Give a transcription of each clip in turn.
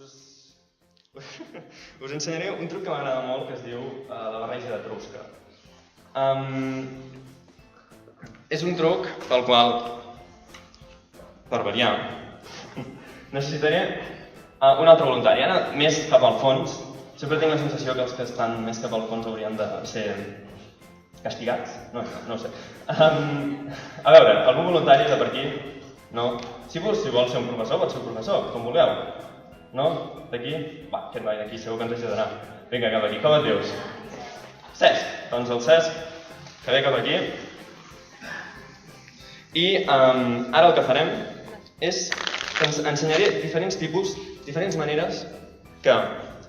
Us ensenyaré un truc que m'agrada molt, que es diu la barreja d'etrusca. És un truc pel qual, per variar, necessitaré un altre voluntari. Ara, més cap al fons, sempre tinc la sensació que els que estan més cap al fons haurien de ser castigats? No ho sé. A veure, algun voluntari de per aquí? No? Si vol ser un professor, pot ser un professor, com vulgueu. No? D'aquí? Va, aquest noi d'aquí segur que ens ajudarà. Vinga, cap aquí. Com et dius? Cesc. Doncs el Cesc, que ve cap aquí. I ara el que farem és que ens ensenyaré diferents maneres que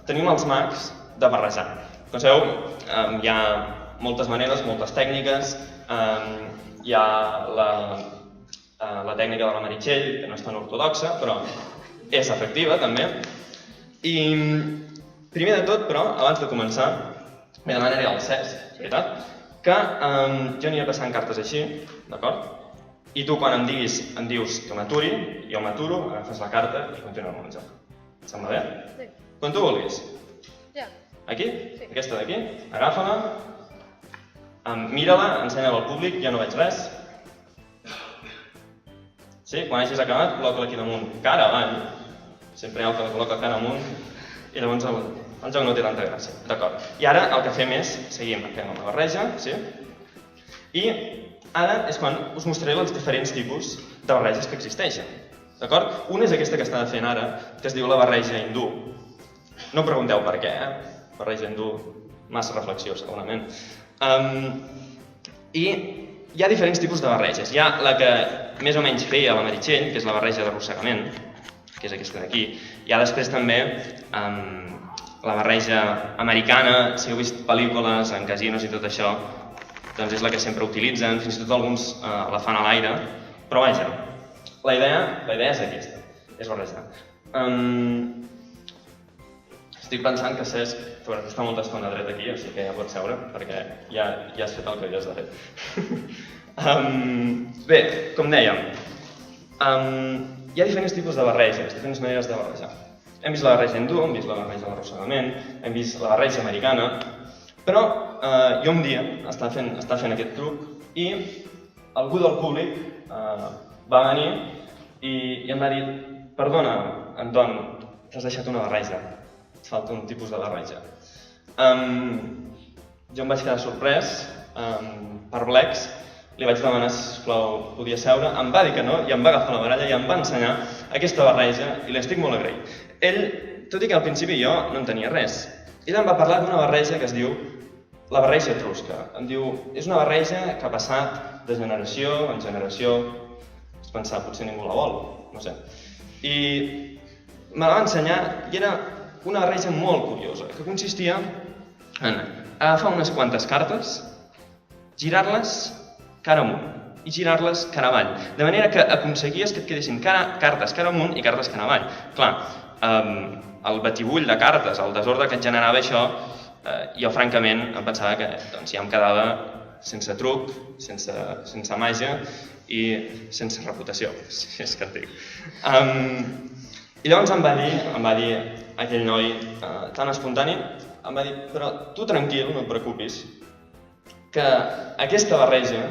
tenim els mags de barrejar. Com sabeu, hi ha moltes maneres, moltes tècniques. Hi ha la tècnica de la Meritxell, que no és tan ortodoxa, però és efectiva també. I primer de tot, però, abans de començar, me demanaré al Cesc, veritat, que jo aniré passant cartes així, d'acord? I tu, quan em dius que m'aturi, jo m'aturo, agafes la carta i continuem amb el joc. Et sembla bé? Sí. Quan tu vulguis. Ja. Aquí? Sí. Aquesta d'aquí. Agafa-la. Mira-la, ensenya-la al públic, ja no veig res. Sí, quan hagis acabat, col·loca-la aquí damunt, cara avall. Sempre hi ha el que la col·loca cara amunt i llavors el joc no té tanta gràcia. D'acord. I ara el que fem és, seguim, fem una barreja, sí? I ara és quan us mostraré els diferents tipus de barreges que existeixen. D'acord? Una és aquesta que estava fent ara, que es diu la barreja hindú. No pregunteu per què, barreja hindú, massa reflexió segurament. I hi ha diferents tipus de barreges. Hi ha la que més o menys feia la Meritxell, que és la barreja d'arrossegament, que és aquesta d'aquí. Hi ha després també la barreja americana, si heu vist pel·lícules en casinos i tot això, doncs és la que sempre utilitzen, fins i tot alguns la fan a l'aire, però vaja, la idea és aquesta, és barrejar. Estic pensant que Cesc t'hauràs d'estar molta estona dret aquí, o sigui que ja pots seure, perquè ja has fet el que havies de fer. Bé, com dèiem, hi ha diferents tipus de barreges, diferents maneres de barrejar. Hem vist la barreja hindú, hem vist la barreja d'arrossegament, hem vist la barreja americana, però jo un dia estava fent aquest truc i algú del públic va venir i em va dir: perdona, Anton, t'has deixat una barreja, et falta un tipus de barreja. Jo em vaig quedar sorprès, perplex, li vaig demanar si sisplau podia seure, em va dir que no i em va agafar la baralla i em va ensenyar aquesta barreja i l'estic molt agraït. Ell, tot i que al principi jo no en tenia res, ell em va parlar d'una barreja que es diu la barreja etrusca. Em diu, és una barreja que ha passat de generació en generació, vaig pensar, potser ningú la vol, no sé. I me la va ensenyar i era una barreja molt curiosa, que consistia en agafar unes quantes cartes, girar-les cara amunt i girar-les cara avall, de manera que aconseguies que et quedessin cartes cara amunt i cartes cara avall. Clar, el batibull de cartes, el desordre que et generava això, jo francament em pensava que ja em quedava sense truc, sense màgia i sense reputació, si és que et dic. I llavors em va dir aquell noi tan espontani, em va dir: però tu tranquil, no et preocupis, que aquesta barreja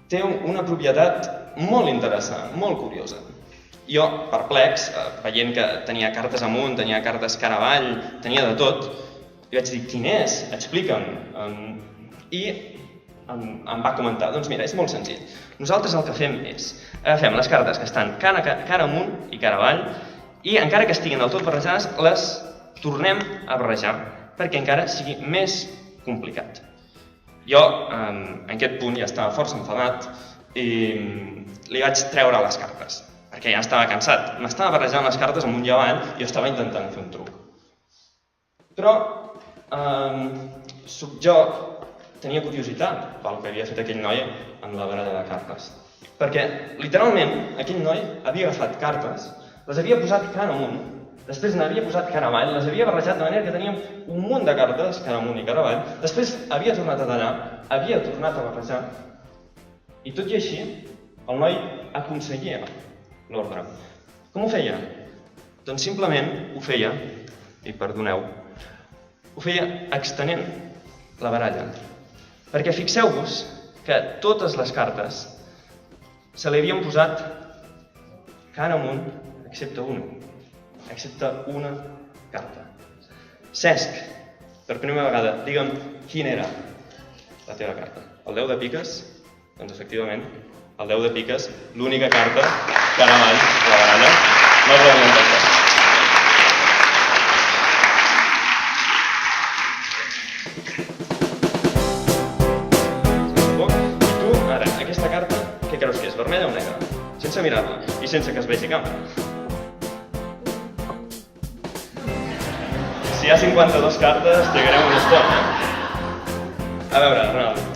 té una propietat molt interessant, molt curiosa. Jo, perplex, veient que tenia cartes amunt, tenia cartes cara avall, tenia de tot, li vaig dir: quin és? Explica'm. I em va comentar: doncs mira, és molt senzill. Nosaltres el que fem és, agafem les cartes que estan cara amunt i cara avall i encara que estiguin del tot barrejades, les tornem a barrejar perquè encara sigui més complicat. Jo, en aquest punt, ja estava força enfadat i li vaig treure les cartes, perquè ja estava cansat. M'estava barrejant les cartes amunt i avall i jo estava intentant fer un truc. Però jo tenia curiositat pel que havia fet aquell noi amb la baralla de cartes. Perquè, literalment, aquell noi havia agafat cartes, les havia posat cara amunt, després n'havia posat cara avall, les havia barrejat de manera que teníem un munt de cartes, cara amunt i cara avall, després havia tornat a tallar, havia tornat a barrejar, i tot i així, el noi aconseguia l'ordre. Com ho feia? Doncs simplement ho feia, i perdoneu, ho feia extenent la baralla. Perquè fixeu-vos que totes les cartes se li havien posat cara amunt, excepte una carta. Cesc, per primera vegada, digue'm quina era la teva carta. El 10 de piques? Doncs efectivament, el 10 de piques, l'única carta que ara avall la baralla, no us l'havien tractat. I tu, ara, aquesta carta, què creus que és? Vermella o negra? Sense mirar-la i sense que es vegi càmera. Si hi ha 52 cartes, trigarem una estona. A veure, Ronald,